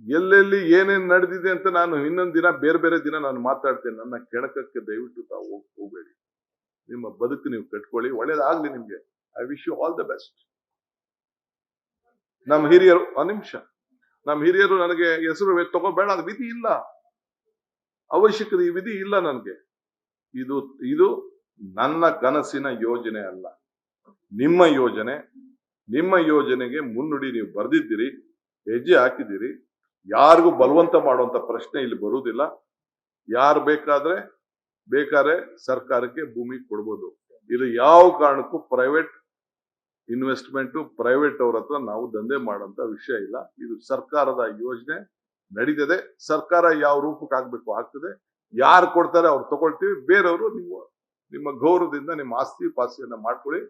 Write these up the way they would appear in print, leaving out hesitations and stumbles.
ಎಲ್ಲೆಲ್ಲಿ ಏನೇನ್ ನಡೆದಿದೆ ಅಂತ ನಾನು ಇನ್ನೊಂದ್ ದಿನ ಬೇರೆ ಬೇರೆ ದಿನ ನಾನು ಮಾತಾಡ್ತೇನೆ. ನನ್ನ ಕೆಣಕಕ್ಕೆ ದಯವಿಟ್ಟು ತಾವು ಹೋಗಬೇಡಿ. ನಿಮ್ಮ ಬದುಕು ನೀವು ಕಟ್ಕೊಳ್ಳಿ, ಒಳ್ಳೇದಾಗ್ಲಿ ನಿಮ್ಗೆ. I wish you all the best. ನಮ್ಮ ಹಿರಿಯರು, ಒಂದ್ ನಿಮಿಷ, ನಮ್ಮ ಹಿರಿಯರು ನನಗೆ ಹೆಸರು ತಗೋಬೇಡ, ಅದು ವಿಧಿ ಇಲ್ಲ, ಅವಶ್ಯಕತೆ ಈ ವಿಧಿ ಇಲ್ಲ ನನಗೆ. ಇದು ನನ್ನ ಕನಸಿನ ಯೋಜನೆ ಅಲ್ಲ, ನಿಮ್ಮ ಯೋಜನೆ. ನಿಮ್ಮ ಯೋಜನೆಗೆ ಮುನ್ನುಡಿ ನೀವು ಬರೆದಿದ್ದೀರಿ, ಹೆಜ್ಜೆ ಹಾಕಿದ್ದೀರಿ. ಯಾರಿಗೂ ಬಲವಂತ ಮಾಡುವಂತ ಪ್ರಶ್ನೆ ಇಲ್ಲಿ ಬರುವುದಿಲ್ಲ. ಯಾರು ಬೇಕಾದ್ರೆ ಸರ್ಕಾರಕ್ಕೆ ಭೂಮಿ ಕೊಡ್ಬೋದು. ಇದು ಯಾವ ಕಾರಣಕ್ಕೂ ಪ್ರೈವೇಟ್ ಇನ್ವೆಸ್ಟ್ಮೆಂಟ್, ಪ್ರೈವೇಟ್ ಅವ್ರ ಹತ್ರ ನಾವು ದಂಧೆ ಮಾಡುವಂತ ವಿಷಯ ಇಲ್ಲ. ಇದು ಸರ್ಕಾರದ ಯೋಜನೆ ನಡೀತದೆ. ಸರ್ಕಾರ ಯಾವ ರೂಪಕ್ಕೆ ಆಗ್ಬೇಕು ಆಗ್ತದೆ. ಯಾರು ಕೊಡ್ತಾರೆ ಅವ್ರು ತಗೊಳ್ತೀವಿ. ಬೇರೆಯವರು ನೀವು ನಿಮ್ಮ ಗೌರವದಿಂದ ನಿಮ್ಮ ಆಸ್ತಿ ಪಾಸ್ತಿಯನ್ನ ಮಾಡ್ಕೊಳ್ಳಿ.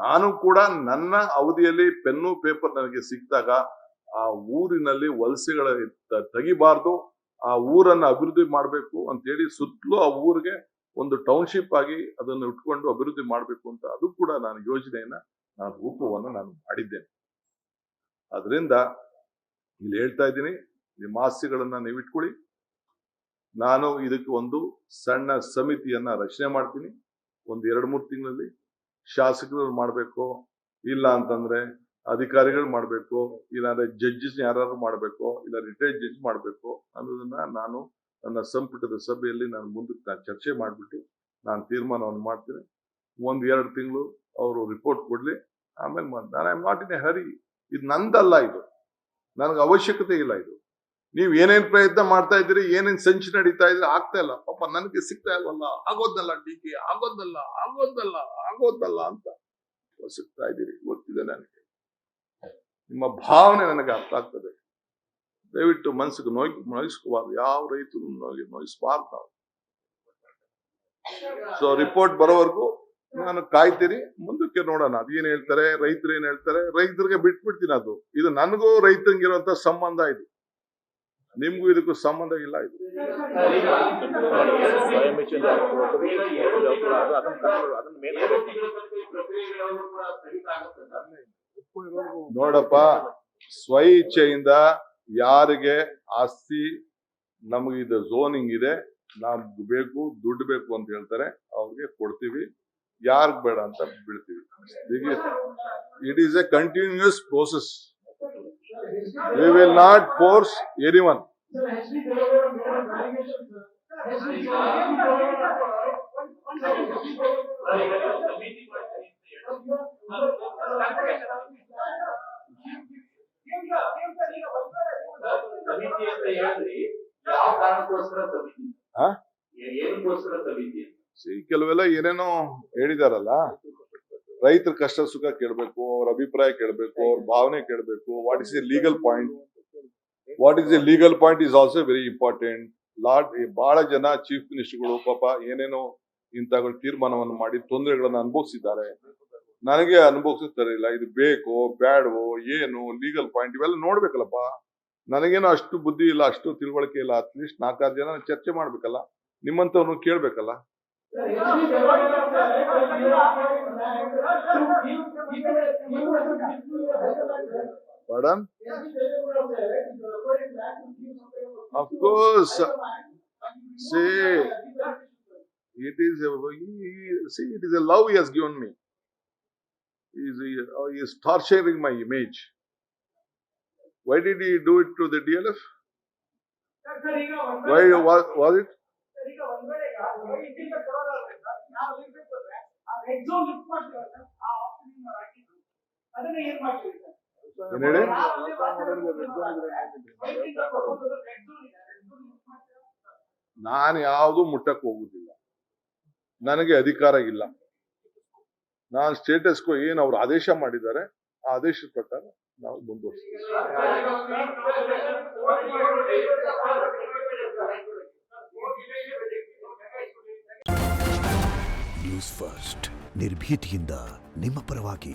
ನಾನು ಕೂಡ ನನ್ನ ಅವಧಿಯಲ್ಲಿ ಪೆನ್ನು ಪೇಪರ್ ನನಗೆ ಸಿಕ್ಕಿದಾಗ ಆ ಊರಿನಲ್ಲಿ ವಲಸೆಗಳ ತೆಗಿಬಾರ್ದು, ಆ ಊರನ್ನ ಅಭಿವೃದ್ಧಿ ಮಾಡಬೇಕು ಅಂತೇಳಿ ಸುತ್ತಲೂ ಆ ಊರಿಗೆ ಒಂದು ಟೌನ್ಶಿಪ್ ಆಗಿ ಅದನ್ನು ಇಟ್ಕೊಂಡು ಅಭಿವೃದ್ಧಿ ಮಾಡಬೇಕು ಅಂತ ಅದು ಕೂಡ ನಾನು ಯೋಜನೆಯನ್ನ ರೂಪವನ್ನು ನಾನು ಮಾಡಿದ್ದೇನೆ. ಅದರಿಂದ ಇಲ್ಲಿ ಹೇಳ್ತಾ ಇದ್ದೀನಿ, ನಿಮ್ಮ ಆಸ್ತಿಗಳನ್ನ ನೀವು ಇಟ್ಕೊಳ್ಳಿ. ನಾನು ಇದಕ್ಕೆ ಒಂದು ಸಣ್ಣ ಸಮಿತಿಯನ್ನ ರಚನೆ ಮಾಡ್ತೀನಿ. ಒಂದು 2-3 ತಿಂಗಳಲ್ಲಿ ಶಾಸಕರು ಮಾಡಬೇಕು, ಇಲ್ಲ ಅಂತಂದ್ರೆ ಅಧಿಕಾರಿಗಳು ಮಾಡಬೇಕು, ಇಲ್ಲಾಂದ್ರೆ ಜಡ್ಜಸ್ ಯಾರು ಮಾಡಬೇಕು, ಇಲ್ಲ ರಿಟೈರ್ಡ್ ಜಡ್ಜ್ ಮಾಡಬೇಕು ಅನ್ನೋದನ್ನ ನಾನು ನನ್ನ ಸಂಪುಟದ ಸಭೆಯಲ್ಲಿ ನಾನು ಮುಂದಕ್ಕೆ ಚರ್ಚೆ ಮಾಡಿಬಿಟ್ಟು ನಾನು ತೀರ್ಮಾನವನ್ನು ಮಾಡ್ತೀನಿ. 1-2 ತಿಂಗಳು ಅವರು ರಿಪೋರ್ಟ್ ಕೊಡ್ಲಿ, ಆಮೇಲೆ ನಾನು I am not in a hurry. ಇದು ನಂದಲ್ಲ, ಇದು ನನಗೆ ಅವಶ್ಯಕತೆ ಇಲ್ಲ. ಇದು ನೀವು ಏನೇನ್ ಪ್ರಯತ್ನ ಮಾಡ್ತಾ ಇದ್ದೀರಿ, ಏನೇನ್ ಸಂಚು ನಡೀತಾ ಇದ್ರೆ ಆಗ್ತಾ ಇಲ್ಲ. ಪಾಪ ನನಗೆ ಸಿಗ್ತಾ ಇಲ್ವಲ್ಲ, ಆಗೋದಲ್ಲ ಡಿ.ಕೆ, ಆಗೋದಲ್ಲ ಅಂತ ಸಿಗ್ತಾ ಇದ್ದೀರಿ. ಗೊತ್ತಿದೆ ನನಗೆ, ನಿಮ್ಮ ಭಾವನೆ ನನಗೆ ಅರ್ಥ ಆಗ್ತದೆ. ದಯವಿಟ್ಟು ಮನಸ್ಸಿಗೆ ನೋಯಿಸ್ಕೋಬಾರ್ದು, ಯಾವ ರೈತರು ನೋಯಿಸಬಾರ್ದು ನಾವು. ಸೊ ರಿಪೋರ್ಟ್ ಬರೋವರೆಗೂ ನಾನು ಕಾಯ್ತೀನಿ. ಮುಂದಕ್ಕೆ ನೋಡೋಣ ಅದೇನ್ ಹೇಳ್ತಾರೆ, ರೈತರು ಏನ್ ಹೇಳ್ತಾರೆ. ರೈತರಿಗೆ ಬಿಟ್ಬಿಡ್ತೀನಿ. ಇದು ನನಗೂ ರೈತಂಗಿರುವಂತ ಸಂಬಂಧ, ಇದು ನಿಮ್ಗೂ ಇದಕ್ಕೂ ಸಂಬಂಧ ಇಲ್ಲ. ಇದು ನೋಡಪ್ಪ, ಸ್ವ ಇಚ್ಛೆಯಿಂದ ಯಾರಿಗೆ ಆಸ್ತಿ ನಮಗೆ ಇದು ಝೋನಿಂಗ್ ಇದೆ, ನಮ್ಗೆ ಬೇಕು, ದುಡ್ಡು ಬೇಕು ಅಂತ ಹೇಳ್ತಾರೆ, ಅವ್ರಿಗೆ ಕೊಡ್ತೀವಿ. ಯಾರ್ಗ್ ಬೇಡ ಅಂತ ಬಿಡ್ತೀವಿ. It is a continuous process. We will not force anyone. ಕೆಲವೆಲ್ಲ ಏನೇನೋ ಹೇಳಿದಾರಲ್ಲ, ರೈತರ ಕಷ್ಟ ಸುಖ ಕೇಳಬೇಕು, ಅವ್ರ ಅಭಿಪ್ರಾಯ ಕೇಳಬೇಕು, ಅವ್ರ ಭಾವನೆ ಕೇಳಬೇಕು. What is A legal point is also very important. ಬಹಳ ಜನ ಚೀಫ್ ಮಿನಿಸ್ಟರ್ಗಳು ಪಾಪ ಏನೇನೋ ಇಂಥಗಳು ತೀರ್ಮಾನವನ್ನು ಮಾಡಿ ತೊಂದರೆಗಳನ್ನ ಅನುಭವಿಸಿದ್ದಾರೆ. ನನಗೆ ಅನುಭವಿಸುತ್ತಾರಿಲ್ಲ. ಇದು ಬೇಕೋ ಬೇಡವೋ, ಏನು ಲೀಗಲ್ ಪಾಯಿಂಟ್, ಇವೆಲ್ಲ ನೋಡ್ಬೇಕಲ್ಲಪ್ಪ. ನನಗೇನೋ ಅಷ್ಟು ಬುದ್ಧಿ ಇಲ್ಲ, ಅಷ್ಟು ತಿಳುವಳಿಕೆ ಇಲ್ಲ. ಅಟ್ಲೀಸ್ಟ್ 4-6 ಜನ ಚರ್ಚೆ ಮಾಡ್ಬೇಕಲ್ಲ, ನಿಮ್ಮಂತವ್ರನ್ನು ಕೇಳ್ಬೇಕಲ್ಲ. Pardon? Of course. See, it is a love he has given me. He is torturing my image. Why did he do it to the DLF? Why was it? ನಾನು ಯಾವುದು ಮುಟ್ಟಕ್ಕೆ ಹೋಗುದಿಲ್ಲ. ನನಗೆ ಅಧಿಕಾರ ಇಲ್ಲ. ನಾನು ಸ್ಟೇಟಸ್ ಕೋ ಏನು ಅವ್ರು ಆದೇಶ ಮಾಡಿದ್ದಾರೆ ಆ ಆದೇಶದ ಪ್ರಕಾರ ನಾವು ಮುಂದುವರಿಸ್ತೀವಿ. ನ್ಯೂಸ್ ಫಸ್ಟ್, ನಿರ್ಭೀತಿಯಿಂದ ನಿಮ್ಮ ಪರವಾಗಿ.